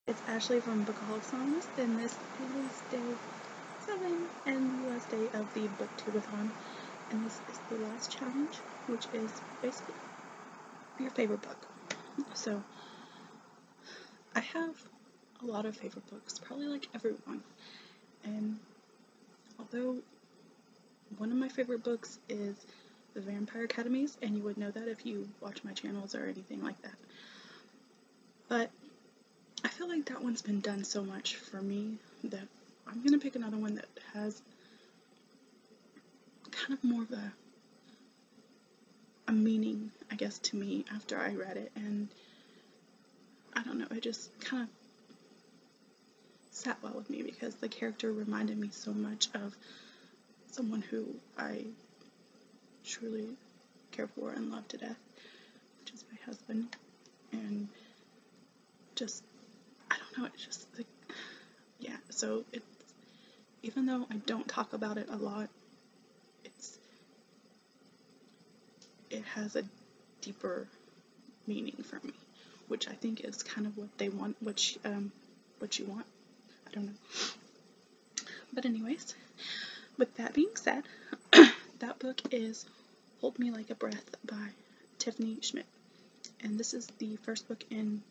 It's Ashley from Bookaholics Anonymous, and this is day 7 and the last day of the Booktubeathon. And this is the last challenge, which is basically your favorite book. So, I have a lot of favorite books, probably like everyone. And although one of my favorite books is The Vampire Academies, and you would know that if you watch my channels or anything like that. But I feel like that one's been done so much for me that I'm gonna pick another one that has kind of more of a meaning, I guess, to me after I read it, and I don't know, it just kind of sat well with me because the character reminded me so much of someone who I truly care for and love to death, which is my husband. And just, I don't know, it's just like, yeah, so it's, even though I don't talk about it a lot, it has a deeper meaning for me, which I think is kind of what they want, what you want. I don't know. But anyways, with that being said, that book is Hold Me Like a Breath by Tiffany Schmidt. And this is the first book in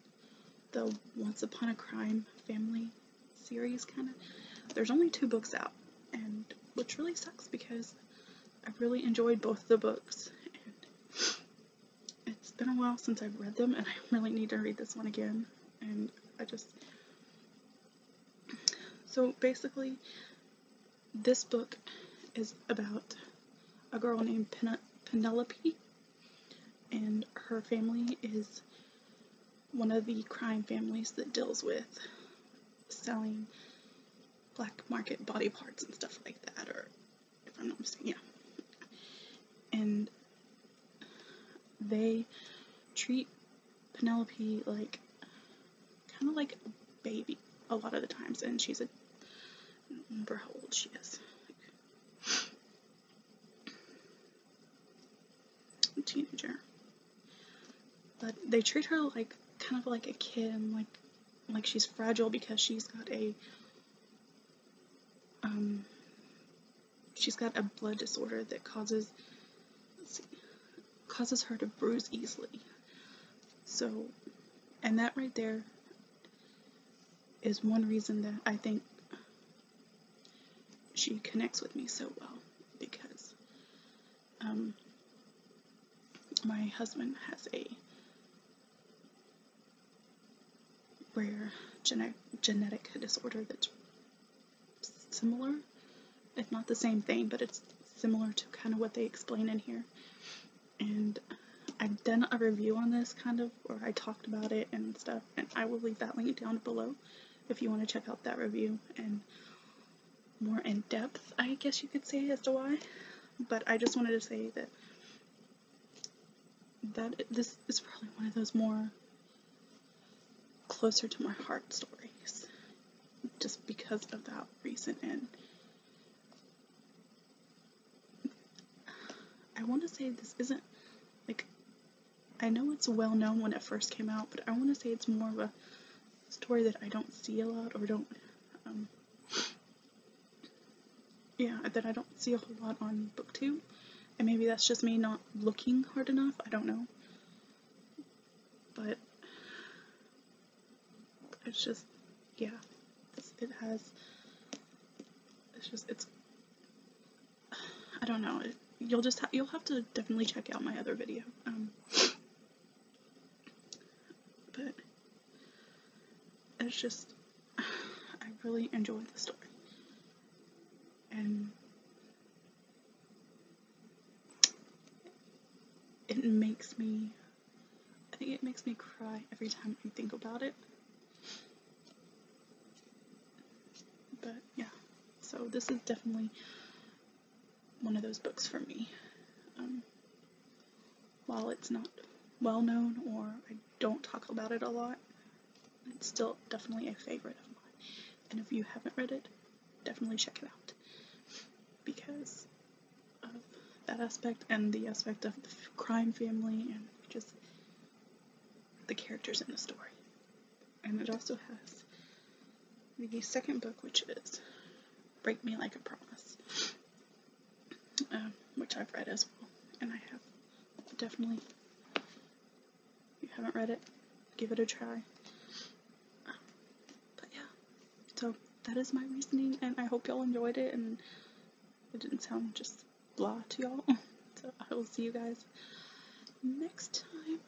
the Once Upon a Crime family series, kind of. There's only 2 books out, and which really sucks because I really enjoyed both the books. And it's been a while since I've read them, and I really need to read this one again. And so basically, this book is about a girl named Penelope, and her family is one of the crime families that deals with selling black market body parts and stuff like that, or if I'm not mistaken, yeah. And they treat Penelope like, kind of like a baby a lot of the times, and I don't remember how old she is. A teenager. But they treat her like, kind of like a kid, and like she's fragile because she's got a blood disorder that causes her to bruise easily. So, and that right there is one reason that I think she connects with me so well, because my husband has a rare genetic disorder that's similar, if not the same thing, but it's similar to kind of what they explain in here. And I've done a review on this, kind of, or I talked about it and stuff, and I will leave that link down below if you want to check out that review and more in depth, I guess you could say, as to why. But I just wanted to say that this is probably one of those more closer to my heart stories, just because of that reason. And I want to say this isn't, like, I know it's well known when it first came out, but I want to say it's more of a story that I don't see a lot, or don't, that I don't see a whole lot on BookTube, and maybe that's just me not looking hard enough, I don't know, but it's just, yeah, I don't know, you'll have to definitely check out my other video, but it's just, I really enjoyed the story, and I think it makes me cry every time I think about it. But yeah, so this is definitely one of those books for me. While it's not well known, or I don't talk about it a lot, it's still definitely a favorite of mine. And if you haven't read it, definitely check it out, because of that aspect, and the aspect of the crime family, and just the characters in the story. And it also has the second book, which is Break Me Like a Promise, which I've read as well, and I have definitely, if you haven't read it, give it a try. But yeah, so that is my reasoning, and I hope y'all enjoyed it, and it didn't sound just blah to y'all. So I will see you guys next time.